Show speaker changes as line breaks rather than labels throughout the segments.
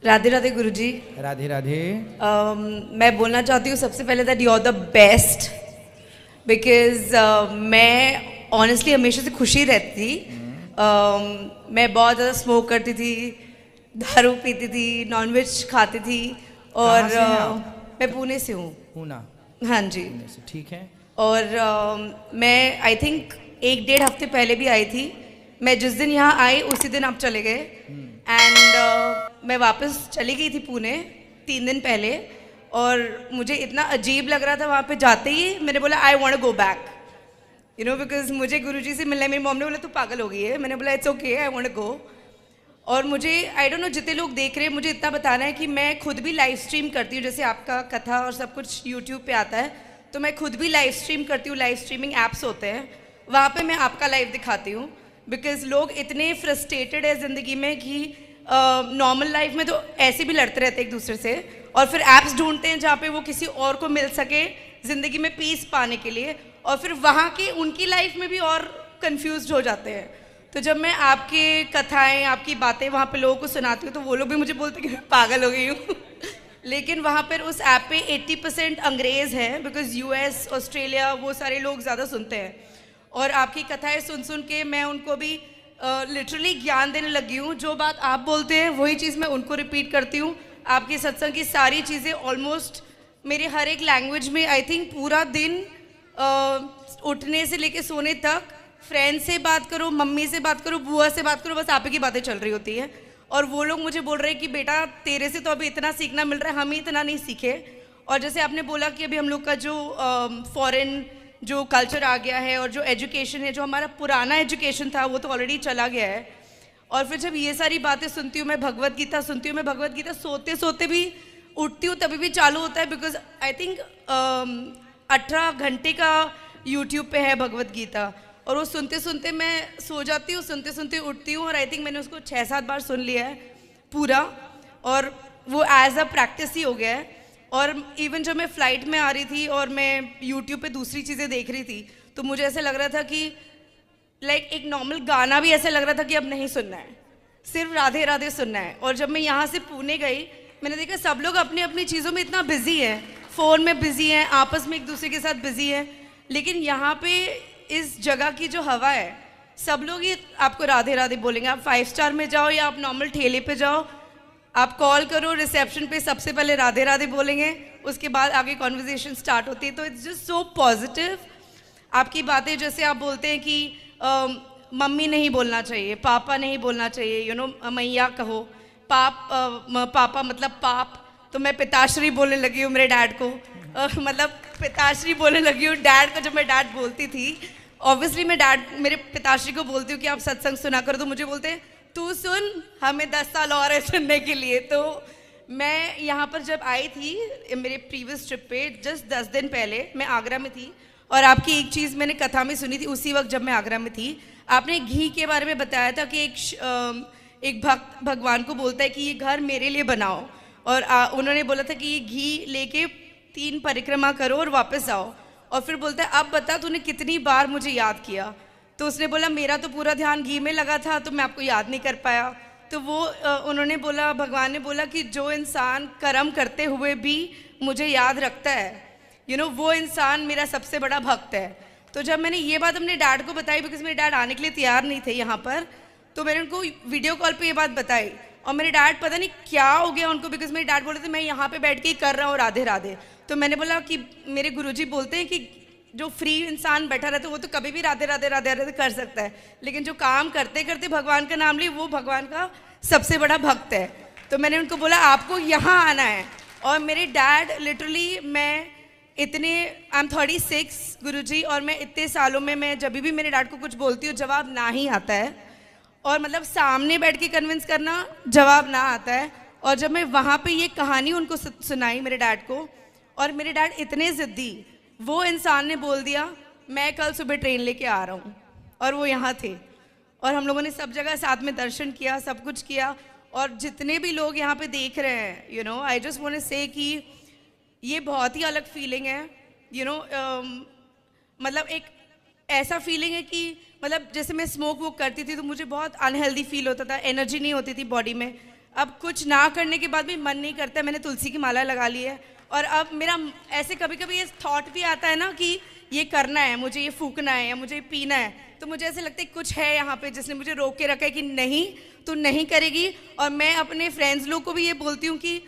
राधे राधे गुरुजी।
राधे राधे।
मैं बोलना चाहती हूँ सबसे पहले that you are the best, because मैं ऑनेस्टली हमेशा से खुशी रहती थी। मैं बहुत ज़्यादा स्मोक करती थी, दारू पीती थी, नॉनवेज खाती थी और
कहाँ से हैं आप?
मैं पुणे से हूँ।
पूना?
हाँ जी।
पुणे से, ठीक है।
और मैं आई थिंक 1-1.5 हफ्ते पहले भी आई थी। मैं जिस दिन यहाँ आई उसी दिन आप चले गए एंड मैं वापस चली गई थी पुणे 3 दिन पहले। और मुझे इतना अजीब लग रहा था वहाँ पे जाते ही, मैंने बोला I want to go back, you know, because मुझे गुरुजी से मिलने, मेरी मॉम ने बोला तू पागल हो गई है। मैंने बोला it's okay, I want to go. और मुझे आई डोंट नो जितने लोग देख रहे हैं, मुझे इतना बताना है कि मैं खुद भी लाइव स्ट्रीम करती हूँ, जैसे आपका कथा और सब कुछ यूट्यूब पे आता है, तो मैं खुद भी लाइव स्ट्रीम करती हूँ। लाइव स्ट्रीमिंग ऐप्स होते हैं, वहाँ पे मैं आपका लाइव दिखाती हूँ। बिकॉज लोग इतने फ्रस्ट्रेटेड है ज़िंदगी में कि नॉर्मल लाइफ में तो ऐसे भी लड़ते रहते हैं एक दूसरे से, और फिर ऐप्स ढूंढते हैं जहाँ पे वो किसी और को मिल सके ज़िंदगी में पीस पाने के लिए, और फिर वहाँ के उनकी लाइफ में भी और कंफ्यूज हो जाते हैं। तो जब मैं आपकी कथाएं, आपकी बातें वहाँ पे लोगों को सुनाती हूँ, तो वो लोग भी मुझे बोलते हैं कि मैं पागल हो गई हूँ। लेकिन वहाँ पर उस ऐप पे 80% अंग्रेज़ हैं, बिकॉज यूएस, ऑस्ट्रेलिया, वो सारे लोग ज़्यादा सुनते हैं। और आपकी कथाएं सुन सुन के मैं उनको भी लिटरली ज्ञान देने लगी हूँ। जो बात आप बोलते हैं वही चीज़ मैं उनको रिपीट करती हूँ। आपकी सत्संग की सारी चीज़ें ऑलमोस्ट मेरे हर एक लैंग्वेज में, आई थिंक पूरा दिन उठने से लेके सोने तक, फ्रेंड से बात करो, मम्मी से बात करो, बुआ से बात करो, बस आप ही की बातें चल रही होती हैं। और वो लोग मुझे बोल रहे हैं कि बेटा तेरे से तो अभी इतना सीखना मिल रहा है, हम ही इतना नहीं सीखे। और जैसे आपने बोला कि अभी हम लोग का जो फॉरेन जो कल्चर आ गया है, और जो एजुकेशन है, जो हमारा पुराना एजुकेशन था, वो तो ऑलरेडी चला गया है। और फिर जब ये सारी बातें सुनती हूँ, मैं भगवत गीता सुनती हूँ, मैं भगवत गीता सोते सोते भी उठती हूँ तभी भी चालू होता है, बिकॉज आई थिंक 18 घंटे का यूट्यूब पे है भगवत गीता, और वो सुनते सुनते मैं सो जाती हूँ, सुनते सुनते उठती हूँ। और आई थिंक मैंने उसको 6-7 बार सुन लिया है पूरा, और वो एज अ प्रैक्टिस ही हो गया है। और इवन जब मैं फ़्लाइट में आ रही थी और मैं यूट्यूब पे दूसरी चीज़ें देख रही थी, तो मुझे ऐसे लग रहा था कि लाइक एक नॉर्मल गाना भी ऐसे लग रहा था कि अब नहीं सुनना है, सिर्फ राधे राधे सुनना है। और जब मैं यहाँ से पुणे गई, मैंने देखा सब लोग अपनी अपनी चीज़ों में इतना बिजी हैं, फ़ोन में बिजी हैं, आपस में एक दूसरे के साथ बिजी हैं। लेकिन यहाँ पे इस जगह की जो हवा है, सब लोग ये आपको राधे राधे बोलेंगे। आप 5 स्टार में जाओ या आप नॉर्मल ठेले पे जाओ, आप कॉल करो रिसेप्शन पे, सबसे पहले राधे राधे बोलेंगे, उसके बाद आगे कॉन्वर्जेशन स्टार्ट होती है। तो इट्स जस्ट सो पॉजिटिव। आपकी बातें, जैसे आप बोलते हैं कि मम्मी नहीं बोलना चाहिए, पापा नहीं बोलना चाहिए, यू नो, मैया कहो, पापा मतलब पाप, तो मैं पिताश्री बोलने लगी हूँ मेरे डैड को। मतलब पिताश्री बोलने लगी हूँ डैड को। जब मैं डैड बोलती थी, ऑब्वियसली मैं डैड मेरे पिताश्री को बोलती हूँ कि आप सत्संग सुना करो, तो मुझे बोलते हैं तू सुन, हमें 10 साल और है सुनने के लिए। तो मैं यहाँ पर जब आई थी मेरे प्रीवियस ट्रिप पे, जस्ट 10 दिन पहले मैं आगरा में थी, और आपकी एक चीज़ मैंने कथा में सुनी थी उसी वक्त जब मैं आगरा में थी। आपने घी के बारे में बताया था कि एक भक्त भगवान को बोलता है कि ये घर मेरे लिए बनाओ, और उन्होंने बोला था कि ये घी लेके 3 परिक्रमा करो और वापस आओ। और फिर बोलता है अब बता तूने कितनी बार मुझे याद किया। तो उसने बोला मेरा तो पूरा ध्यान घी में लगा था, तो मैं आपको याद नहीं कर पाया। तो वो उन्होंने बोला, भगवान ने बोला कि जो इंसान कर्म करते हुए भी मुझे याद रखता है, यू नो, वो इंसान मेरा सबसे बड़ा भक्त है। तो जब मैंने ये बात अपने डैड को बताई, बिकॉज मेरे डैड आने के लिए तैयार नहीं थे यहाँ पर, तो मैंने उनको वीडियो कॉल पे ये बात बताई। और मेरे डैड पता नहीं क्या हो गया उनको, बिकॉज मेरे डैड बोले थे मैं यहाँ पे बैठ के ही कर रहा हूँ राधे राधे। तो मैंने बोला कि मेरे गुरुजी बोलते हैं कि जो फ्री इंसान बैठा रहता है वो तो कभी भी राधे राधे राधे राधे कर सकता है, लेकिन जो काम करते करते भगवान का नाम लिए, वो भगवान का सबसे बड़ा भक्त है। तो मैंने उनको बोला आपको यहाँ आना है। और मेरे डैड लिटरली, मैं इतने, आई एम 36 गुरुजी, और मैं इतने सालों में मैं जब भी मेरे डैड को कुछ बोलती हूँ जवाब ना ही आता है, और मतलब सामने बैठ के कन्विंस करना जवाब ना आता है। और जब मैं वहाँ पे ये कहानी उनको सुनाई मेरे डैड को, और मेरे डैड इतने ज़िद्दी, वो इंसान ने बोल दिया मैं कल सुबह ट्रेन लेके आ रहा हूँ, और वो यहाँ थे। और हम लोगों ने सब जगह साथ में दर्शन किया, सब कुछ किया। और जितने भी लोग यहाँ पे देख रहे हैं, you know, I just want to say कि ये बहुत ही अलग फीलिंग है, यू नो। मतलब एक ऐसा फीलिंग है कि मतलब जैसे मैं स्मोक वो करती थी तो मुझे बहुत अनहेल्दी फील होता था, एनर्जी नहीं होती थी बॉडी में। अब कुछ ना करने के बाद भी मन नहीं करता, मैंने तुलसी की माला लगा ली है। और अब मेरा ऐसे कभी कभी ये थॉट भी आता है ना कि ये करना है, मुझे ये फूकना है या मुझे ये पीना है, तो मुझे ऐसे लगता है कुछ है यहाँ पे जिसने मुझे रोक के रखा है कि नहीं तू नहीं करेगी। और मैं अपने फ्रेंड्स लोग को भी ये बोलती हूँ कि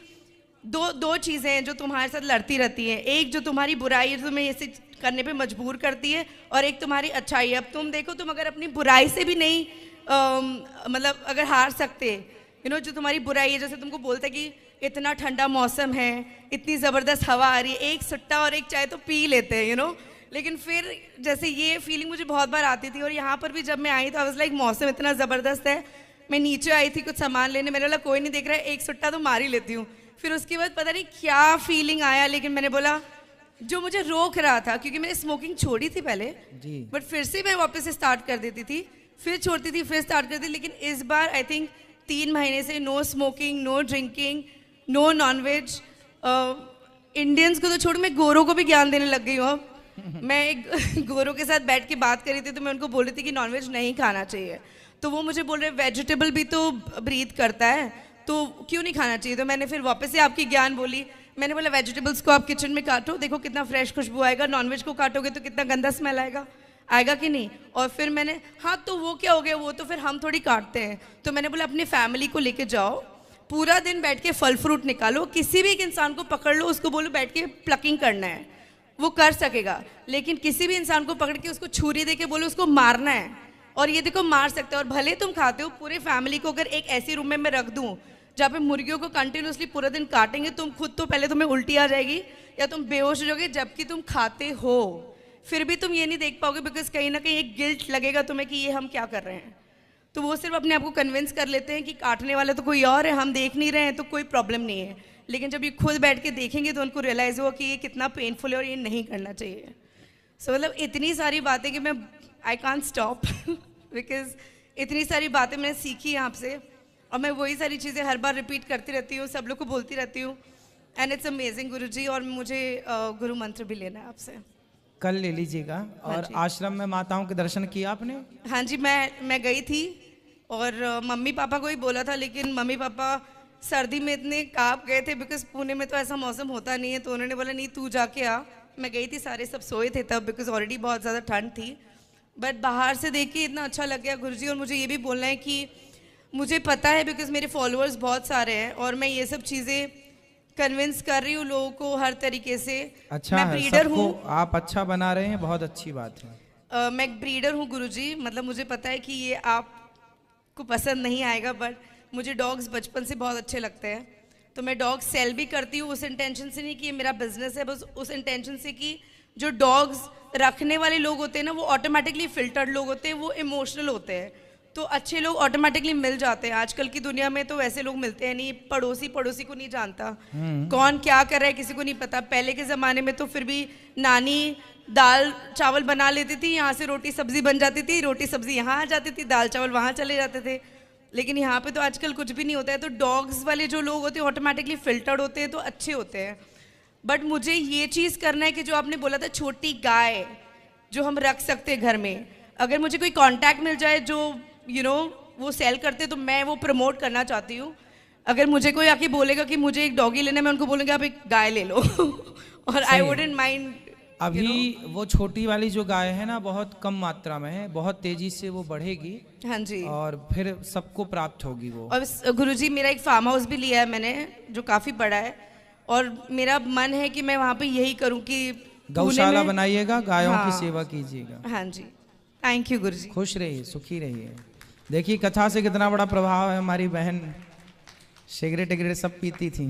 दो चीज़ें हैं जो तुम्हारे साथ लड़ती रहती हैं, एक जो तुम्हारी बुराई है जो तुम्हें ऐसे करने पे मजबूर करती है, और एक तुम्हारी अच्छाई है। अब तुम देखो, तुम अगर अपनी बुराई से भी नहीं मतलब अगर हार सकते, जो तुम्हारी बुराई है, जैसे तुमको बोलते हैं कि इतना ठंडा मौसम है, इतनी ज़बरदस्त हवा आ रही है, एक सुट्टा और एक चाय तो पी लेते हैं, लेकिन फिर जैसे ये फीलिंग मुझे बहुत बार आती थी। और यहाँ पर भी जब मैं आई तो आई वाज लाइक मौसम इतना ज़बरदस्त है, मैं नीचे आई थी कुछ सामान लेने, मैंने बोला कोई नहीं देख रहा है, एक सुट्टा तो मार ही लेती हूँ। फिर उसके बाद पता नहीं क्या फीलिंग आया, लेकिन मैंने बोला जो मुझे रोक रहा था, क्योंकि मैंने स्मोकिंग छोड़ी थी पहले, बट फिर से मैं वापस से स्टार्ट कर देती थी, फिर छोड़ती थी, फिर स्टार्ट करती थी। लेकिन इस बार आई थिंक 3 महीने से no smoking, no drinking, no nonveg. Indians को तो छोड़, मैं गोरों को भी ज्ञान देने लग गई हूँ अब। मैं एक गोरों के साथ बैठ के बात कर रही थी तो मैं उनको बोल रही थी कि नॉनवेज नहीं खाना चाहिए, तो वो मुझे बोल रहे वेजिटेबल भी तो ब्रीथ करता है तो क्यों नहीं खाना चाहिए। तो मैंने फिर वापस से आपकी ज्ञान बोली, मैंने बोला वेजिटेबल्स को आप किचन में काटो, देखो कितना फ्रेश खुशबू आएगा, नॉनवेज को काटोगे तो कितना गंदा स्मेल आएगा कि नहीं। और फिर मैंने हाँ तो वो क्या हो गया, वो तो फिर हम थोड़ी काटते हैं। तो मैंने बोला अपनी फैमिली को लेके जाओ, पूरा दिन बैठ के फल फ्रूट निकालो, किसी भी एक इंसान को पकड़ लो, उसको बोलो बैठ के प्लकिंग करना है, वो कर सकेगा। लेकिन किसी भी इंसान को पकड़ के उसको छुरी दे के बोलो उसको मारना है, और ये देखो मार सकते हो। और भले तुम खाते हो, पूरे फैमिली को अगर एक ऐसी रूम में मैं रख दूँ जहाँ पे मुर्गियों को कंटिन्यूसली पूरा दिन काटेंगे, तुम खुद तो पहले तुम्हें उल्टी आ जाएगी या तुम बेहोश हो जाओगे जबकि तुम खाते हो, फिर भी तुम ये नहीं देख पाओगे, बिकॉज कहीं ना कहीं एक गिल्ट लगेगा तुम्हें कि ये हम क्या कर रहे हैं। तो वो सिर्फ अपने आप को कन्विंस कर लेते हैं कि काटने वाला तो कोई और है, हम देख नहीं रहे हैं तो कोई प्रॉब्लम नहीं है। लेकिन जब ये खुद बैठ के देखेंगे तो उनको रियलाइज़ हुआ कि ये कितना पेनफुल है और ये नहीं करना चाहिए। सो मतलब इतनी सारी बातें कि मैं आई कांट स्टॉप बिकॉज इतनी सारी बातें मैंने सीखी आपसे, और मैं वही सारी चीज़ें हर बार रिपीट करती रहती हूँ, सब लोग को बोलती रहती हूँ। एंड इट्स अमेजिंग गुरुजी, और मुझे गुरु मंत्र भी लेना है आपसे।
कल ले लीजिएगा। और आश्रम में माताओं के दर्शन किया आपने?
हाँ जी, मैं गई थी और मम्मी पापा को ही बोला था, लेकिन मम्मी पापा सर्दी में इतने काँप गए थे, बिकॉज पुणे में तो ऐसा मौसम होता नहीं है, तो उन्होंने बोला नहीं तू जाके आ। मैं गई थी, सारे सब सोए थे तब, बिकॉज ऑलरेडी बहुत ज़्यादा ठंड थी। बट बाहर से देख के इतना अच्छा लग गया गुरुजी। और मुझे ये भी बोलना है कि मुझे पता है, बिकॉज मेरे फॉलोअर्स बहुत सारे हैं और मैं ये सब चीज़ें कन्विंस कर रही हूँ लोगों को हर तरीके से।
अच्छा
मैं ब्रीडर हूँ,
आप अच्छा बना रहे हैं, बहुत अच्छी बात है।
मैं एक ब्रीडर हूँ गुरुजी, मतलब मुझे पता है कि ये आपको पसंद नहीं आएगा, बट मुझे डॉग्स बचपन से बहुत अच्छे लगते हैं, तो मैं डॉग्स सेल भी करती हूँ उस इंटेंशन से नहीं कि ये मेरा बिजनेस है, बस उस इंटेंशन से कि जो डॉग्स रखने वाले लोग होते हैं ना, वो ऑटोमेटिकली फिल्टर्ड लोग होते हैं, वो इमोशनल होते हैं, तो अच्छे लोग ऑटोमेटिकली मिल जाते हैं। आजकल की दुनिया में तो वैसे लोग मिलते हैं नहीं, पड़ोसी को नहीं जानता कौन क्या कर रहा है, किसी को नहीं पता। पहले के ज़माने में तो फिर भी नानी दाल चावल बना लेती थी, यहाँ से रोटी सब्जी बन जाती थी, रोटी सब्जी यहाँ आ जाती थी, दाल चावल वहाँ चले जाते थे। लेकिन यहाँ पे तो आजकल कुछ भी नहीं होता है, तो डॉग्स वाले जो लोग होते हैं ऑटोमेटिकली फिल्टर्ड होते हैं, तो अच्छे होते हैं। बट मुझे ये चीज़ करना है कि जो आपने बोला था छोटी गाय जो हम रख सकते हैं घर में, अगर मुझे कोई कांटेक्ट मिल जाए जो वो सेल करते, तो मैं वो प्रमोट करना चाहती हूँ। अगर मुझे कोई आके बोलेगा कि मुझे एक डॉगी लेना है, मैं उनको बोलूँगी आप एक गाय ले लो और आई वुडंट माइंड।
अभी वो छोटी वाली जो गाय है ना, बहुत कम मात्रा में है, बहुत तेजी से वो बढ़ेगी।
हाँ जी,
और फिर सबको प्राप्त होगी वो।
और गुरुजी मेरा एक फार्म हाउस भी लिया है मैंने, जो काफ़ी बड़ा है, और मेरा मन है कि मैं वहाँ पे यही करूँ कि
गौशाला बनाइएगा, गायों की सेवा कीजिएगा।
हाँ जी, थैंक यू गुरुजी।
खुश रहिए, सुखी रहिए। देखिए कथा से कितना बड़ा प्रभाव है। हमारी बहन सिगरेट सब पीती थी,